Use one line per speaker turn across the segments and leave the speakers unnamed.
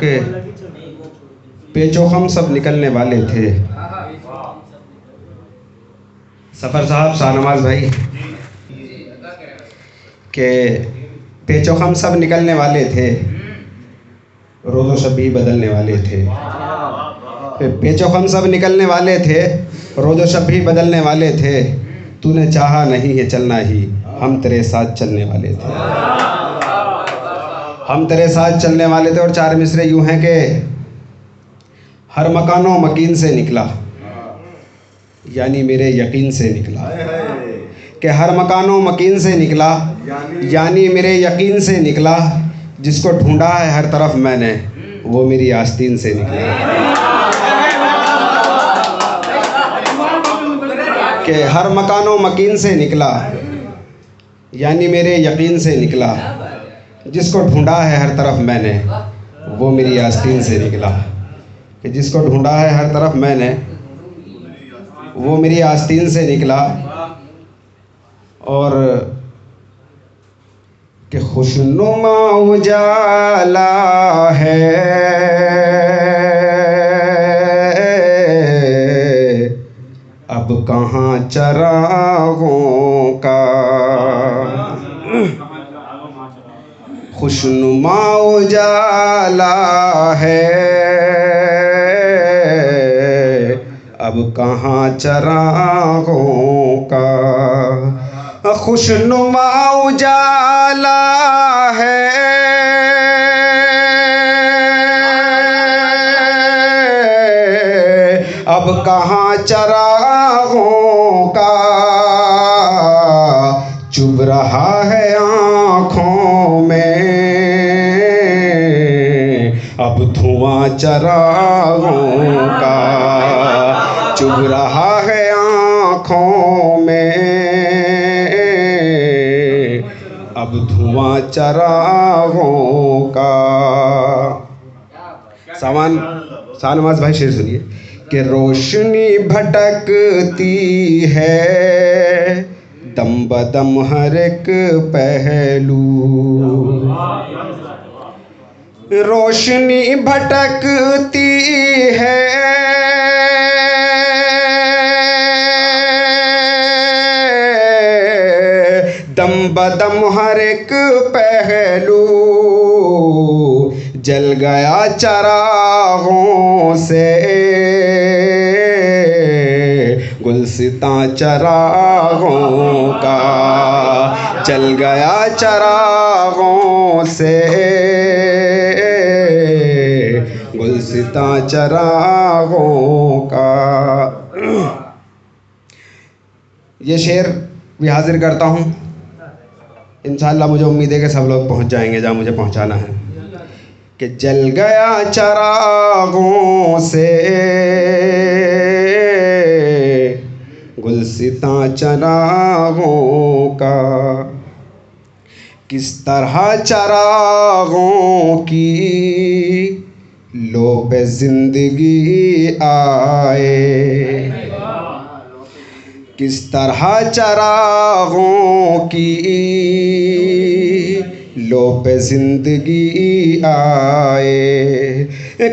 کہ پیچ و خم سب نکلنے والے تھے. سفر صاحب، شاہ نواز بھائی، کہ پیچ و خم سب نکلنے والے تھے، روز و شب بھی بدلنے والے تھے. پیچ و خم سب نکلنے والے تھے، روز و شب بھی بدلنے والے تھے. تو نے چاہا نہیں ہے چلنا ہی، ہم تیرے ساتھ چلنے والے تھے. ہم تیرے ساتھ چلنے والے تھے. اور چار مصرے یوں ہیں کہ ہر مکان و مکین سے نکلا، یعنی میرے یقین سے نکلا. کہ ہر مکان و مکین سے نکلا، یعنی میرے یقین سے نکلا. جس کو ڈھونڈا ہے ہر طرف میں نے، وہ میری آستین سے نکلا. کہ ہر مکان و مکین سے نکلا، یعنی میرے یقین سے نکلا. جس کو ڈھونڈا ہے ہر طرف میں نے، وہ میری آستین سے نکلا. کہ جس کو ڈھونڈا ہے ہر طرف میں نے، وہ میری آستین سے نکلا. اور کہ خوشنما اجالا ہے اب کہاں چراغوں کا. خوشنما اجالا ہے اب کہاں چراغوں کا. خوشنما اجالا ہے اب کہاں چراغوں کا. چبھ رہا ہے آنکھوں میں اب دھواں چراغوں کا. چبھ رہا ہے آنکھوں میں اب دھواں چراغوں کا. سامان شاہ نواز بھائی شعر سنیے. کہ روشنی بھٹکتی ہے دم بدم ہر ایک پہلو. روشنی بھٹکتی ہے دم بدم ہر ایک پہلو. جل گیا چراغوں سے گلستاں چراغوں کا. جل گیا چراغوں سے گلستاں چراغوں کا. یہ شعر بھی حاضر کرتا ہوں. انشاءاللہ مجھے امید ہے کہ سب لوگ پہنچ جائیں گے جہاں مجھے پہنچانا ہے. کہ جل گیا چراغوں سے گلستاں چراغوں کا. کس طرح چراغوں کی لو پہ زندگی آئے. کس طرح چراغوں کی لو پہ زندگی آئے.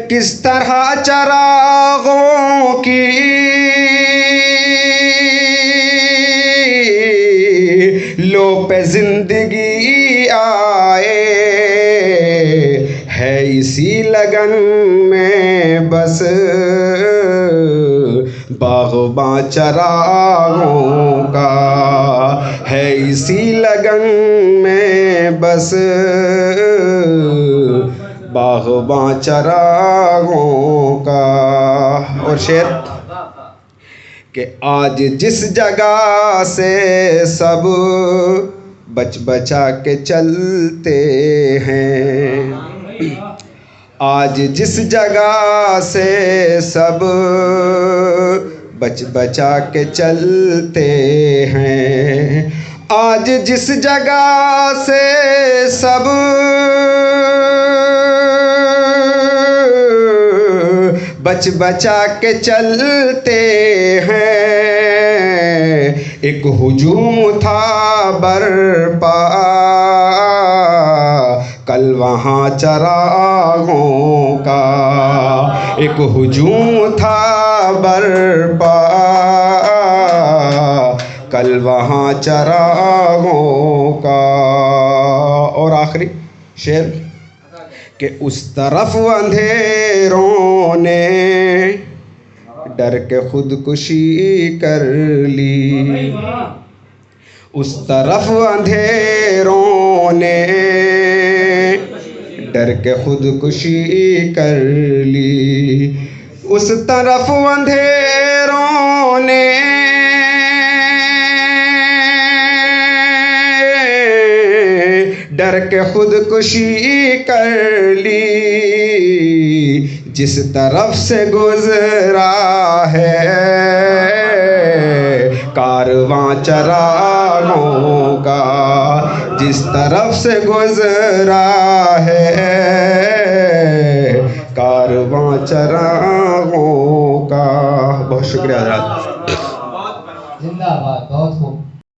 کس طرح چراغوں کی لو پہ زندگی آئے. ہے اسی لگن میں بس باغباں چراغوں کا. ہے اسی لگن میں بس باغباں چراغوں کا. اور شعر کہ آج جس جگہ سے سب بچ بچا کے چلتے ہیں. آج جس جگہ سے سب بچ بچا کے چلتے ہیں. آج جس جگہ سے سب بچ بچا کے چلتے ہیں. ایک ہجوم تھا برپا کل وہاں چراغوں کا. ایک ہجوم تھا برپا کل وہاں چراغوں کا. اور آخری شعر کہ اس طرف اندھیروں نے ڈر کے خودکشی کر لی. اس طرف اندھیروں نے ڈر کے خودکشی کر لی. اس طرف اندھیروں نے ڈر کے خودکشی کر لی. جس طرف سے گزرا ہے کارواں چراغوں کا, جس طرف سے گزرا ہے کارواں چراغوں کا. بہت شکریہ حضرات.
زندہ باد. بہت خوب.